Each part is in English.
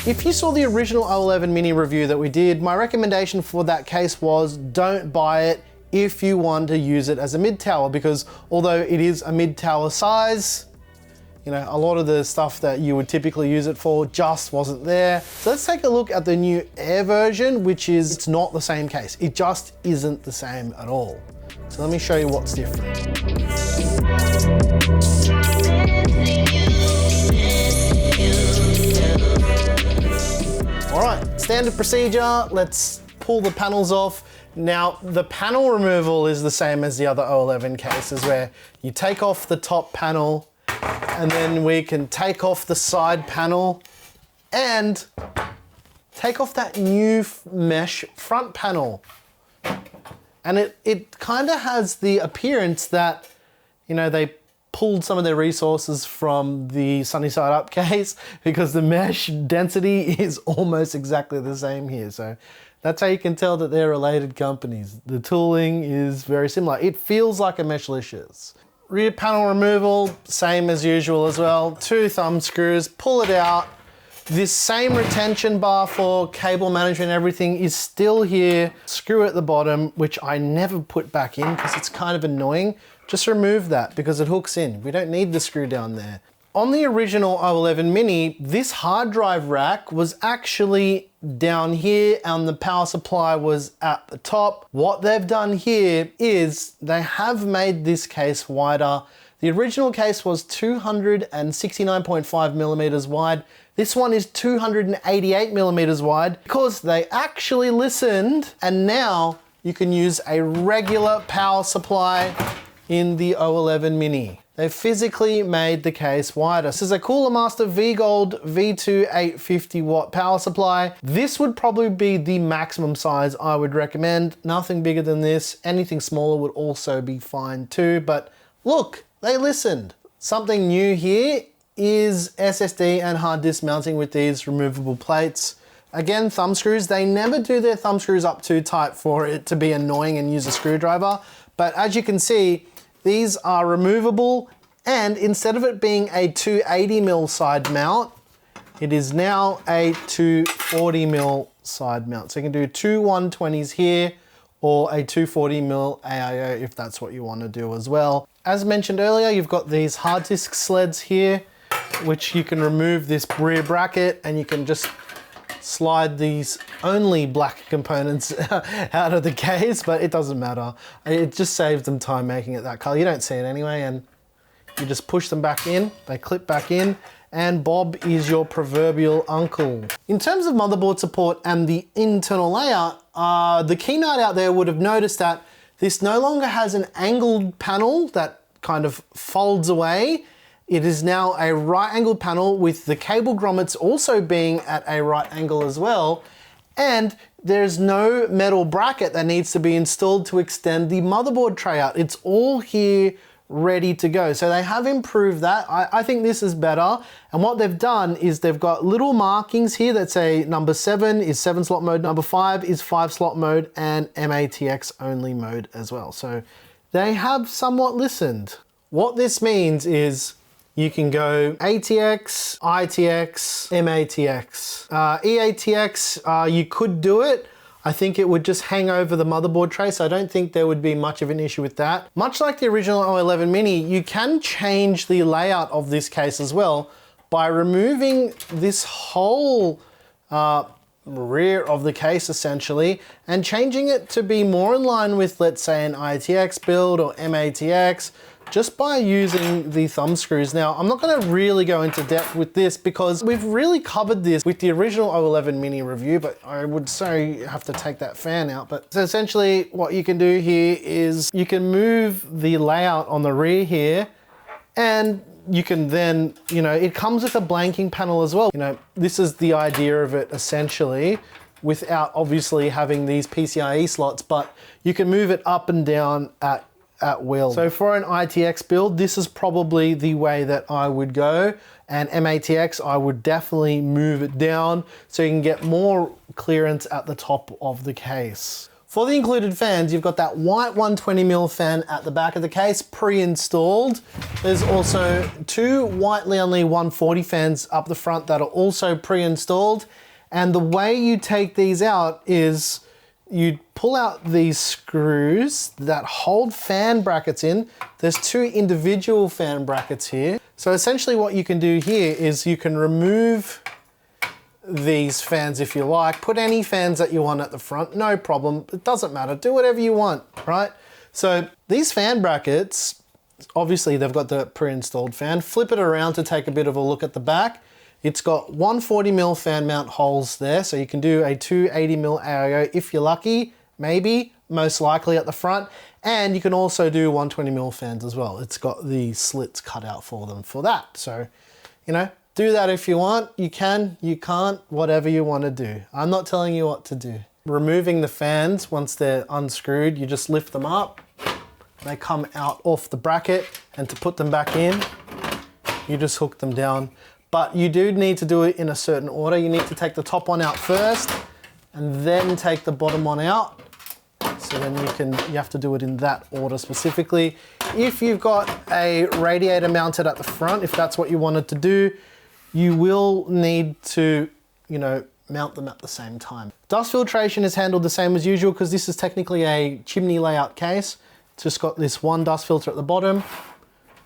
If you saw the original O11 Mini review that we did, my recommendation for that case was don't buy it if you want to use it as a mid-tower, because although it is a mid-tower size, you know, a lot of the stuff that you would typically use it for just wasn't there. So let's take a look at the new Air version, which is, it's not the same case. It just isn't the same at all. So let me show you what's different. All right, standard procedure, let's pull the panels off. Now, the panel removal is the same as the other O11 cases, where you take off the top panel and then we can take off the side panel and take off that new mesh front panel. And it kind of has the appearance that, you know, they pulled some of their resources from the Sunny Side Up case, because the mesh density is almost exactly the same here. So that's how you can tell that they're related companies. The tooling is very similar. It feels like a Meshlicious. Rear panel removal, same as usual as well. 2 thumb screws, pull it out. This same retention bar for cable management and everything is still here. Screw at the bottom, which I never put back in because it's kind of annoying. Just remove that because it hooks in. We don't need the screw down there. On the original O11 Mini, this hard drive rack was actually down here and the power supply was at the top. What they've done here is they have made this case wider. The original case was 269.5 millimeters wide. This one is 288 millimeters wide because they actually listened, and now you can use a regular power supply in the O11 Mini. They physically made the case wider. This is a Cooler Master V-Gold V2 850 watt power supply. This would probably be the maximum size I would recommend. Nothing bigger than this. Anything smaller would also be fine too, but look, they listened. Something new here is SSD and hard disk mounting with these removable plates. Again, thumb screws. They never do their thumb screws up too tight for it to be annoying and use a screwdriver, but as you can see, these are removable, and instead of it being a 280mm side mount, it is now a 240mm side mount. So you can do 2 120s here or a 240mm AIO if that's what you want to do as well. As mentioned earlier, you've got these hard disk sleds here, which you can remove this rear bracket and you can just slide these only black components out of the case, but it doesn't matter. It just saves them time making it that color. You don't see it anyway, and you just push them back in, they clip back in, and Bob is your proverbial uncle. In terms of motherboard support and the internal layout, the keynote out there would have noticed that this no longer has an angled panel that kind of folds away. It is now a right angled panel with the cable grommets also being at a right angle as well. And there's no metal bracket that needs to be installed to extend the motherboard tray out. It's all here ready to go. So they have improved that. I think this is better. And what they've done is they've got little markings here that say number 7 is 7 slot mode, number 5 is 5 slot mode, and MATX only mode as well. So they have somewhat listened. What this means is you can go ATX, ITX, MATX. EATX, you could do it. I think it would just hang over the motherboard tray, so I don't think there would be much of an issue with that. Much like the original O11 Mini, you can change the layout of this case as well by removing this whole rear of the case essentially and changing it to be more in line with, let's say, an ITX build or MATX, just by using the thumb screws. Now, I'm not gonna really go into depth with this because we've really covered this with the original O11 Mini review, but I would say you have to take that fan out. But so essentially what you can do here is you can move the layout on the rear here, and you can then, you know, it comes with a blanking panel as well. You know, this is the idea of it essentially, without obviously having these PCIe slots, but you can move it up and down at will. So for an ITX build, this is probably the way that I would go. and M-ATX, I would definitely move it down so you can get more clearance at the top of the case. For the included fans, you've got that white 120mm fan at the back of the case, pre-installed. There's also two white Lian Li 140 fans up the front that are also pre-installed. And the way you take these out is you pull out these screws that hold fan brackets in. There's two individual fan brackets here. So essentially what you can do here is you can remove these fans if you like, put any fans that you want at the front, no problem, it doesn't matter, do whatever you want, right? So these fan brackets, obviously they've got the pre-installed fan. Flip it around to take a bit of a look at the back. It's got 140mm fan mount holes there, so you can do a 280mm AIO if you're lucky, maybe, most likely at the front. And you can also do 120mm fans as well. It's got the slits cut out for them for that. So, you know, do that if you want. You can, you can't, whatever you want to do. I'm not telling you what to do. Removing the fans, once they're unscrewed, you just lift them up. They come out off the bracket, and to put them back in, you just hook them down. But you do need to do it in a certain order. You need to take the top one out first, and then take the bottom one out. So then you have to do it in that order specifically. If you've got a radiator mounted at the front, if that's what you wanted to do, you will need to, you know, mount them at the same time. Dust filtration is handled the same as usual because this is technically a chimney layout case. It's just got this one dust filter at the bottom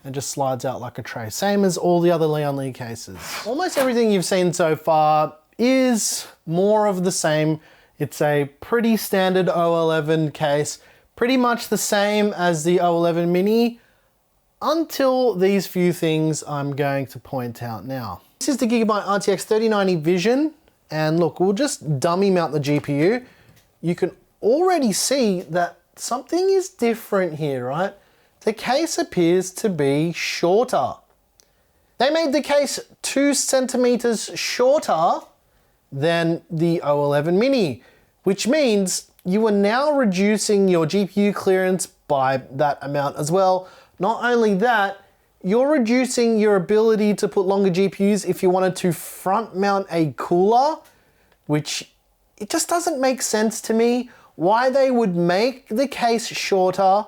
and just slides out like a tray. Same as all the other Lian Li cases. Almost everything you've seen so far is more of the same. It's a pretty standard O11 case, pretty much the same as the O11 Mini, until these few things I'm going to point out now. This is the Gigabyte RTX 3090 Vision, and look, we'll just dummy mount the GPU. You can already see that something is different here, right? The case appears to be shorter. They made the case 2 centimeters shorter than the O11 Mini, which means you are now reducing your GPU clearance by that amount as well. Not only that, you're reducing your ability to put longer GPUs if you wanted to front mount a cooler, which it just doesn't make sense to me why they would make the case shorter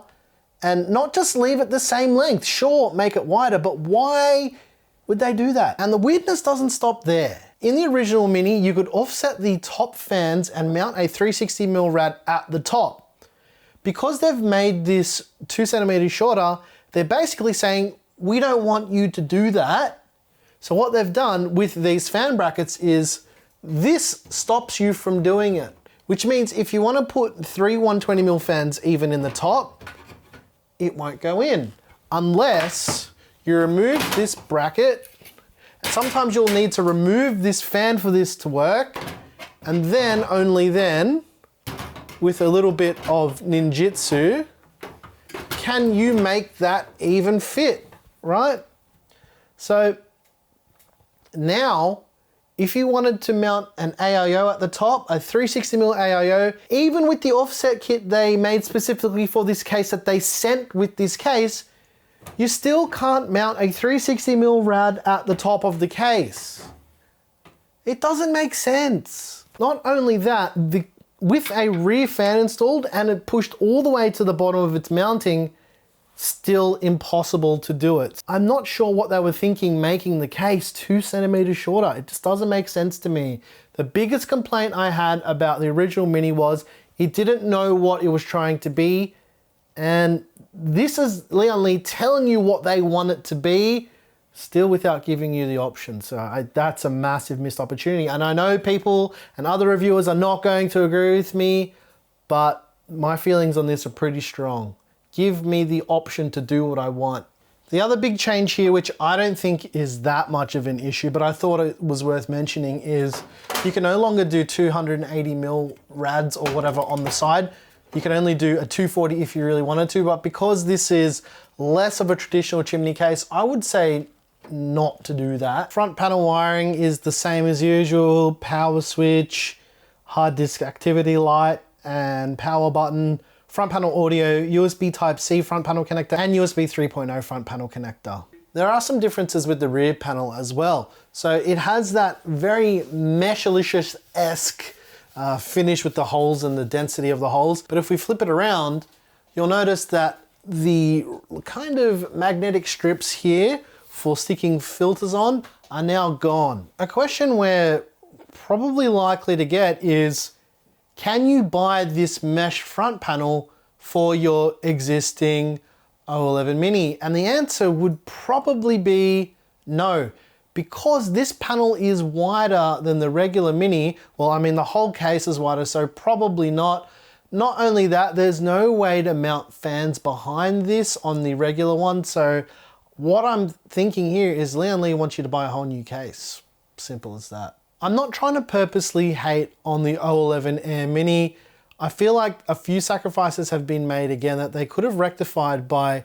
and not just leave it the same length. Sure, make it wider, but why would they do that? And the weirdness doesn't stop there. In the original Mini, you could offset the top fans and mount a 360mm rad at the top. Because they've made this 2 centimeters shorter, they're basically saying, we don't want you to do that. So what they've done with these fan brackets is this stops you from doing it, which means if you want to put 3 120mm fans even in the top, it won't go in unless you remove this bracket. Sometimes you'll need to remove this fan for this to work, and then, only then, with a little bit of ninjutsu, can you make that even fit, right? So now, if you wanted to mount an AIO at the top, a 360mm AIO, even with the offset kit they made specifically for this case that they sent with this case, you still can't mount a 360mm rad at the top of the case. It doesn't make sense. Not only that, with a rear fan installed and it pushed all the way to the bottom of its mounting, still impossible to do it. I'm not sure what they were thinking making the case 2 centimeters shorter. It just doesn't make sense to me. The biggest complaint I had about the original Mini was it didn't know what it was trying to be, and this is Lian Li telling you what they want it to be, still without giving you the option. So that's a massive missed opportunity. And I know people and other reviewers are not going to agree with me, but my feelings on this are pretty strong. Give me the option to do what I want. The other big change here, which I don't think is that much of an issue, but I thought it was worth mentioning, is you can no longer do 280mm rads or whatever on the side. You can only do a 240 if you really wanted to, but because this is less of a traditional chimney case, I would say not to do that. Front panel wiring is the same as usual: power switch, hard disk activity light, and power button. Front panel audio, USB Type-C front panel connector, and USB 3.0 front panel connector. There are some differences with the rear panel as well. So it has that very Meshalicious-esque finish with the holes and the density of the holes. But if we flip it around, you'll notice that the kind of magnetic strips here for sticking filters on are now gone. A question we're probably likely to get is, can you buy this mesh front panel for your existing O11 Mini? And the answer would probably be no, because this panel is wider than the regular Mini. Well, I mean, the whole case is wider, so probably not. Not only that, there's no way to mount fans behind this on the regular one. So what I'm thinking here is Lian Li wants you to buy a whole new case. Simple as that. I'm not trying to purposely hate on the O11 Air Mini. I feel like a few sacrifices have been made again that they could have rectified by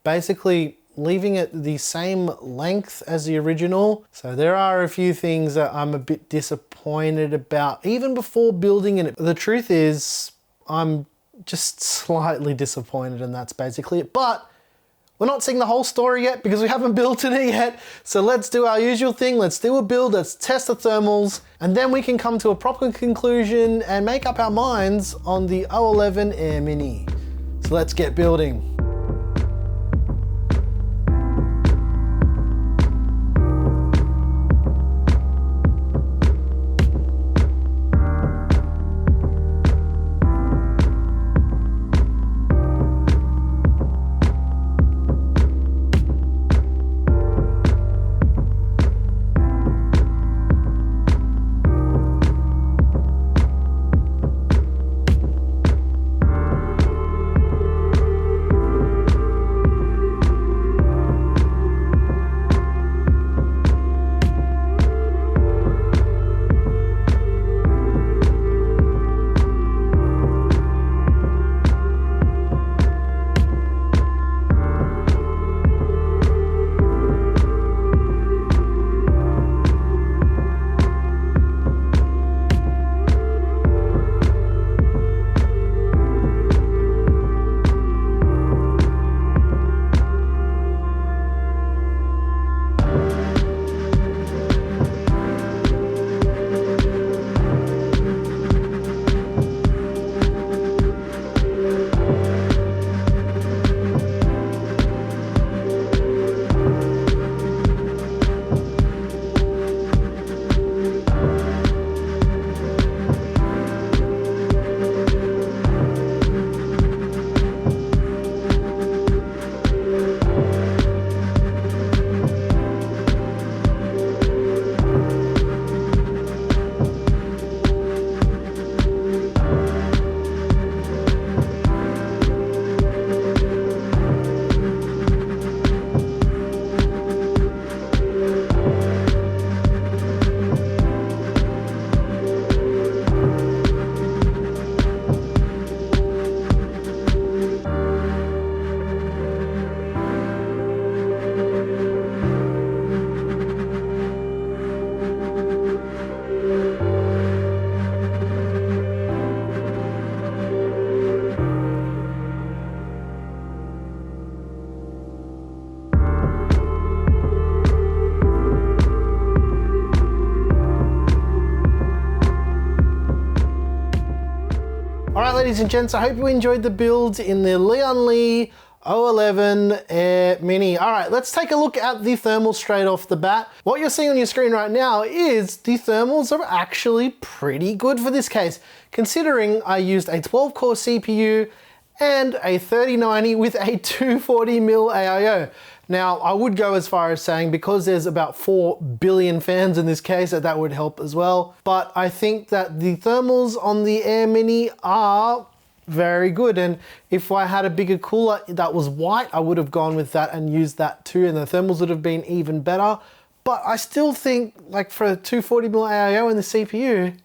basically leaving it the same length as the original. So there are a few things that I'm a bit disappointed about, even before building it. The truth is, I'm just slightly disappointed, and that's basically it. But we're not seeing the whole story yet because we haven't built it yet. So let's do our usual thing. Let's do a build, let's test the thermals, and then we can come to a proper conclusion and make up our minds on the O11 Air Mini. So let's get building. Ladies and gents, I hope you enjoyed the build in the Lian Li O11 Air Mini. All right, let's take a look at the thermals straight off the bat. What you're seeing on your screen right now is the thermals are actually pretty good for this case, considering I used a 12-core CPU and a 3090 with a 240mm AIO. Now, I would go as far as saying, because there's about 4 billion fans in this case, that would help as well. But I think that the thermals on the Air Mini are very good. And if I had a bigger cooler that was white, I would have gone with that and used that too, and the thermals would have been even better. But I still think, like, for a 240mm AIO and the CPU,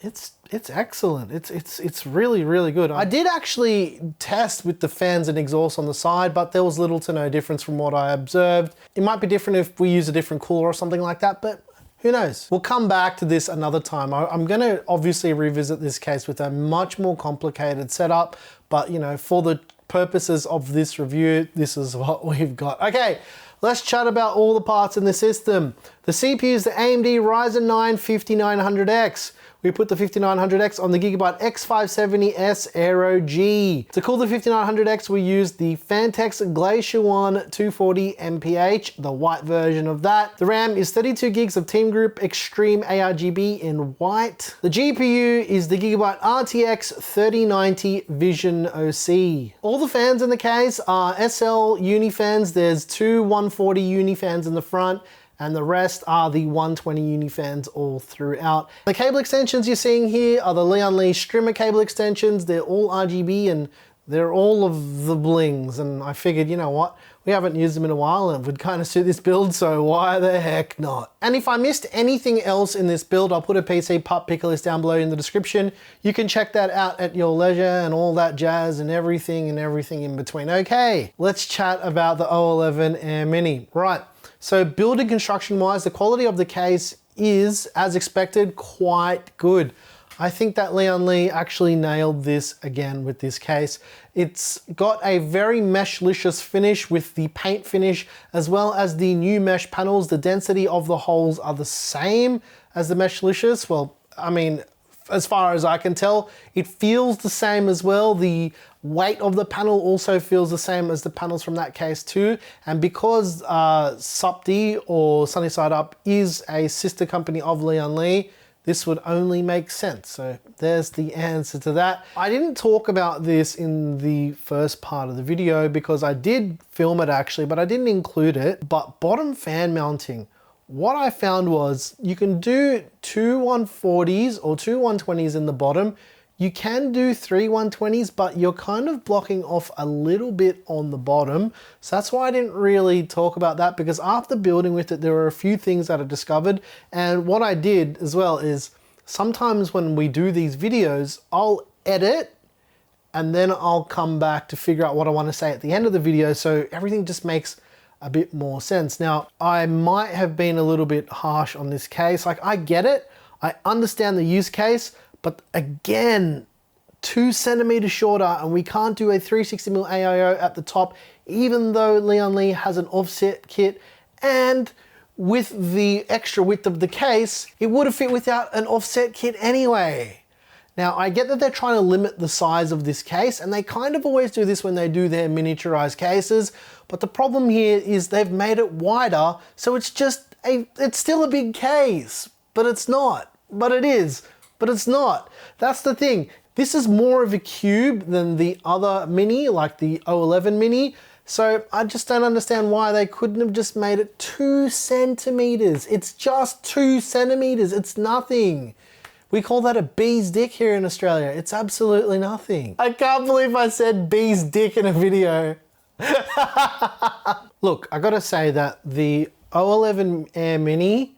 it's excellent. It's really, really good. I did actually test with the fans and exhaust on the side, but there was little to no difference from what I observed. It might be different if we use a different cooler or something like that, but who knows? We'll come back to this another time. I'm gonna obviously revisit this case with a much more complicated setup, but you know, for the purposes of this review, this is what we've got. Okay, let's chat about all the parts in the system. The CPU is the AMD Ryzen 9 5900X. We put the 5900X on the Gigabyte X570S Aero G. To cool the 5900X, we used the Phanteks Glacier One 240 MPH, the white version of that. The RAM is 32 gigs of Team Group Extreme ARGB in white. The GPU is the Gigabyte RTX 3090 Vision OC. All the fans in the case are SL Uni fans. There's two 140 Uni fans in the front, and the rest are the 120 Uni fans all throughout. The cable extensions you're seeing here are the Lian Li streamer cable extensions. They're all RGB and they're all of the blings. And I figured, you know what? We haven't used them in a while and it would kind of suit this build, so why the heck not? And if I missed anything else in this build, I'll put a PC part picker list down below in the description. You can check that out at your leisure and all that jazz and everything in between. Okay, let's chat about the O11 Air Mini. Right. So building construction wise, the quality of the case is, as expected, quite good. I think that Lian Li actually nailed this again with this case. It's got a very mesh-licious finish with the paint finish, as well as the new mesh panels. The density of the holes are the same as the mesh-licious. Well, I mean, as far as I can tell, it feels the same as well. The weight of the panel also feels the same as the panels from that case too. And because SUPD or Sunny Side Up is a sister company of Lian Li, this would only make sense. So there's the answer to that. I didn't talk about this in the first part of the video because I did film it actually, but I didn't include it. But bottom fan mounting, what I found was you can do two 140s or two 120s in the bottom. You can do three 120s, but you're kind of blocking off a little bit on the bottom. So that's why I didn't really talk about that, because after building with it, there were a few things that I discovered. And what I did as well is sometimes when we do these videos, I'll edit and then I'll come back to figure out what I want to say at the end of the video. So everything just makes a bit more sense. Now, I might have been a little bit harsh on this case. Like, I get it. I understand the use case, but again, 2 centimeters shorter, and we can't do a 360mm AIO at the top, even though Lian Li has an offset kit. And with the extra width of the case, it would have fit without an offset kit anyway. Now, I get that they're trying to limit the size of this case, and they kind of always do this when they do their miniaturized cases, but the problem here is they've made it wider, so it's still a big case, but it's not. But it is, but it's not. That's the thing. This is more of a cube than the other Mini, like the O11 Mini, so I just don't understand why they couldn't have just made it 2 centimeters. It's just 2 centimeters, it's nothing. We call that a bee's dick here in Australia. It's absolutely nothing. I can't believe I said bee's dick in a video. Look, I gotta say that the O11 Air Mini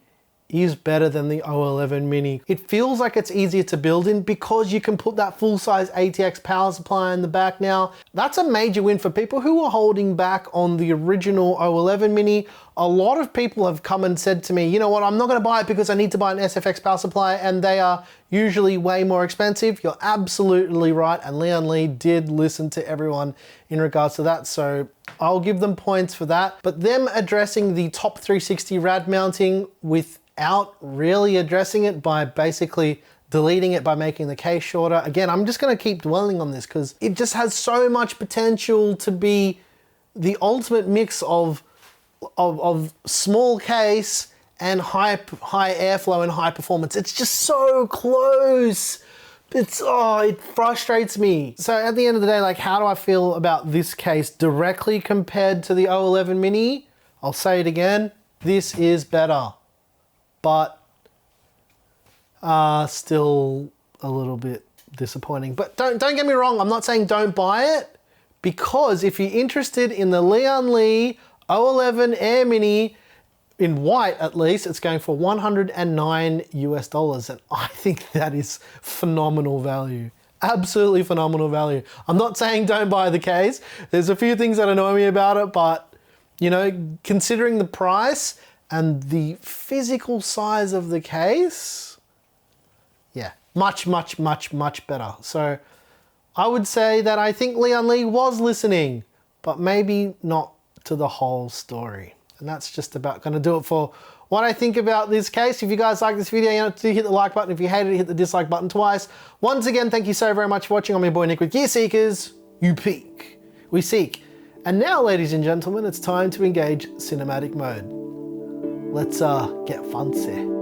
is better than the O11 Mini. It feels like it's easier to build in because you can put that full-size ATX power supply in the back now. That's a major win for people who are holding back on the original O11 Mini. A lot of people have come and said to me, you know what, I'm not gonna buy it because I need to buy an SFX power supply and they are usually way more expensive. You're absolutely right, and Lian Li did listen to everyone in regards to that, so I'll give them points for that. But them addressing the top 360 rad mounting without really addressing it by basically deleting it by making the case shorter. Again, I'm just gonna keep dwelling on this because it just has so much potential to be the ultimate mix of small case and high airflow and high performance. It's just so close. It frustrates me. So at the end of the day, like, how do I feel about this case directly compared to the O11 Mini? I'll say it again, this is better, but still a little bit disappointing. But don't get me wrong, I'm not saying don't buy it, because if you're interested in the Lian Li O11 Air Mini, in white at least, it's going for $109 US, and I think that is phenomenal value. Absolutely phenomenal value. I'm not saying don't buy the case. There's a few things that annoy me about it, but you know, considering the price and the physical size of the case, yeah, much better. So I would say that I think Lian Li was listening, but maybe not to the whole story. And that's just about gonna do it for what I think about this case. If you guys like this video, you know, do hit the like button. If you hated it, hit the dislike button twice. Once again, thank you so very much for watching. I'm your boy Nick with Gear Seekers. You peek, we seek. And now, ladies and gentlemen, it's time to engage cinematic mode. Let's get fancy.